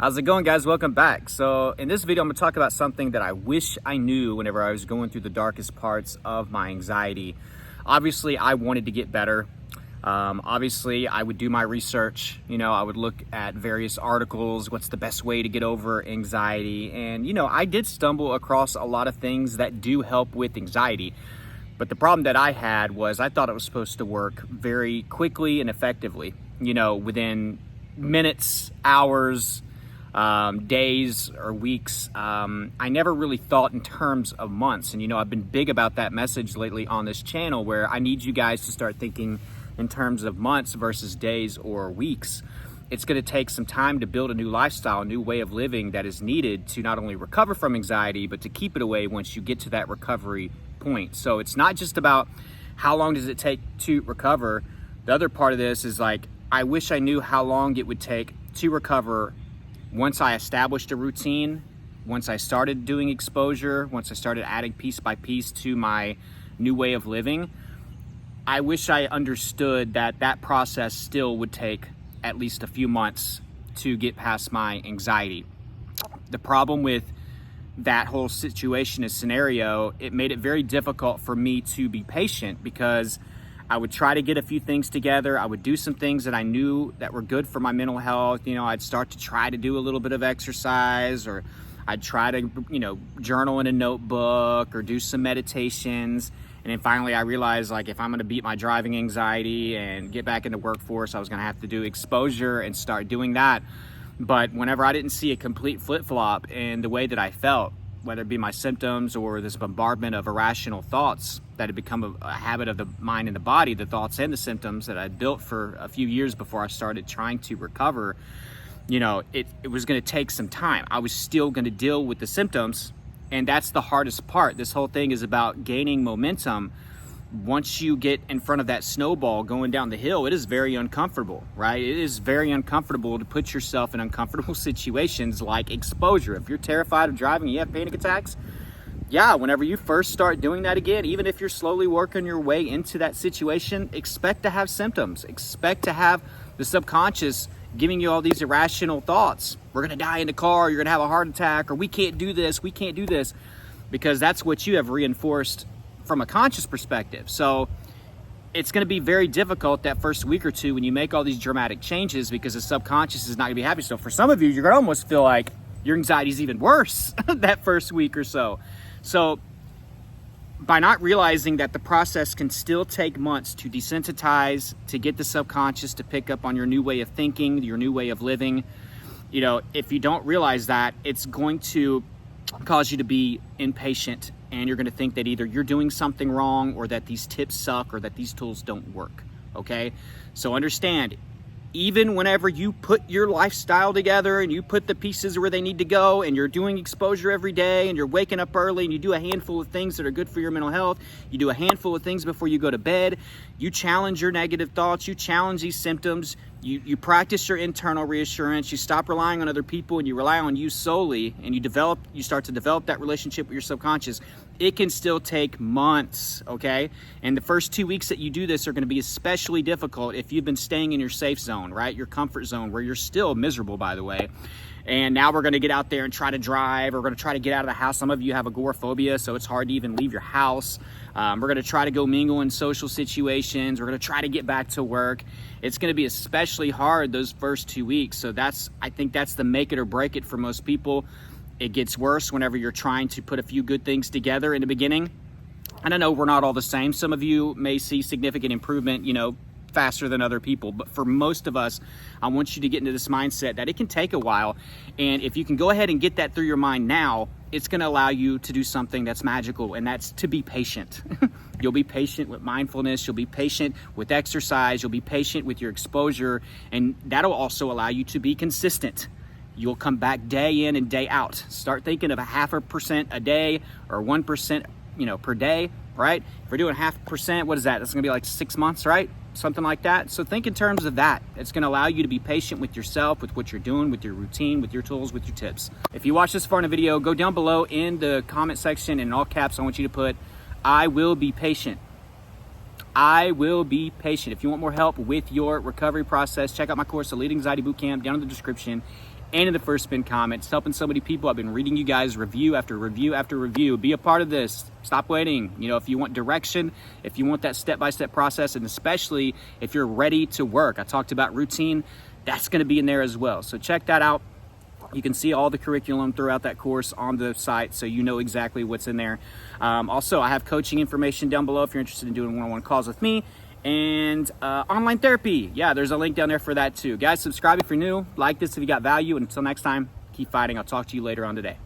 How's it going, guys? Welcome back. So in this video, I'm gonna talk about something that I wish I knew whenever I was going through the darkest parts of my anxiety. Obviously, I wanted to get better. Obviously, I would do my research. I would look at various articles, what's the best way to get over anxiety. And, I did stumble across a lot of things that do help with anxiety. But the problem that I had was I thought it was supposed to work very quickly and effectively, within minutes, hours, days or weeks. I never really thought in terms of months. And, I've been big about that message lately on this channel where I need you guys to start thinking in terms of months versus days or weeks. It's going to take some time to build a new lifestyle, a new way of living that is needed to not only recover from anxiety, but to keep it away once you get to that recovery point. So it's not just about how long does it take to recover. The other part of this is I wish I knew how long it would take to recover once I established a routine, once I started doing exposure, once I started adding piece by piece to my new way of living. I wish I understood that process still would take at least a few months to get past my anxiety. The problem with that whole situation and scenario, it made it very difficult for me to be patient because I would try to get a few things together. I would do some things that I knew that were good for my mental health. I'd start to try to do a little bit of exercise, or I'd try to, journal in a notebook or do some meditations. And then finally I realized if I'm gonna beat my driving anxiety and get back into workforce, I was gonna have to do exposure and start doing that. But whenever I didn't see a complete flip-flop in the way that I felt, whether it be my symptoms or this bombardment of irrational thoughts that had become a habit of the mind and the body, the thoughts and the symptoms that I'd built for a few years before I started trying to recover, it was gonna take some time. I was still gonna deal with the symptoms, and that's the hardest part. This whole thing is about gaining momentum. Once you get in front of that snowball going down the hill, it is very uncomfortable, right? It is very uncomfortable to put yourself in uncomfortable situations like exposure. If you're terrified of driving and you have panic attacks, whenever you first start doing that again, even if you're slowly working your way into that situation, expect to have symptoms. Expect to have the subconscious giving you all these irrational thoughts. We're gonna die in the car, you're gonna have a heart attack, or we can't do this, because that's what you have reinforced from a conscious perspective. So it's going to be very difficult that first week or two when you make all these dramatic changes, because the subconscious is not going to be happy. So for some of you, you're going to almost feel like your anxiety is even worse that first week or so. So by not realizing that the process can still take months to desensitize, to get the subconscious to pick up on your new way of thinking, your new way of living, if you don't realize that, it's going to cause you to be impatient, and you're going to think that either you're doing something wrong, or that these tips suck, or that these tools don't work. Okay? So understand, even whenever you put your lifestyle together and you put the pieces where they need to go, and you're doing exposure every day, and you're waking up early, and you do a handful of things that are good for your mental health, you do a handful of things before you go to bed, you challenge your negative thoughts, you challenge these symptoms, you practice your internal reassurance, you stop relying on other people and you rely on you solely, and you start to develop that relationship with your subconscious. It can still take months, okay? And the first 2 weeks that you do this are gonna be especially difficult if you've been staying in your safe zone, right? Your comfort zone, where you're still miserable, by the way. And now we're gonna get out there and try to drive. We're gonna try to get out of the house. Some of you have agoraphobia, so it's hard to even leave your house. We're gonna try to go mingle in social situations. We're gonna try to get back to work. It's gonna be especially hard those first 2 weeks. So I think that's the make it or break it for most people. It gets worse whenever you're trying to put a few good things together in the beginning. And I know we're not all the same. Some of you may see significant improvement, faster than other people. But for most of us, I want you to get into this mindset that it can take a while. And if you can go ahead and get that through your mind now, it's going to allow you to do something that's magical, and that's to be patient. You'll be patient with mindfulness. You'll be patient with exercise. You'll be patient with your exposure. And that'll also allow you to be consistent. You'll come back day in and day out. Start thinking of 0.5% a day, or 1%, per day, right? If we're doing 0.5%, what is that? That's gonna be like 6 months, right? Something like that. So think in terms of that. It's gonna allow you to be patient with yourself, with what you're doing, with your routine, with your tools, with your tips. If you watch this far in the video, go down below in the comment section, and in all caps, I want you to put, I will be patient. I will be patient. If you want more help with your recovery process, check out my course, Elite Anxiety Bootcamp, down in the description. and in the first spin comment. It's helping so many people. I've been reading you guys review after review after review. Be a part of this. Stop waiting. You know, if you want direction, if you want that step-by-step process, and especially if you're ready to work. I talked about routine. That's going to be in there as well. So check that out. You can see all the curriculum throughout that course on the site, so you know exactly what's in there. Also, I have coaching information down below if you're interested in doing one-on-one calls with me. And online therapy. Yeah, there's a link down there for that too. Guys, subscribe if you're new. Like this if you got value. And until next time, keep fighting. I'll talk to you later on today.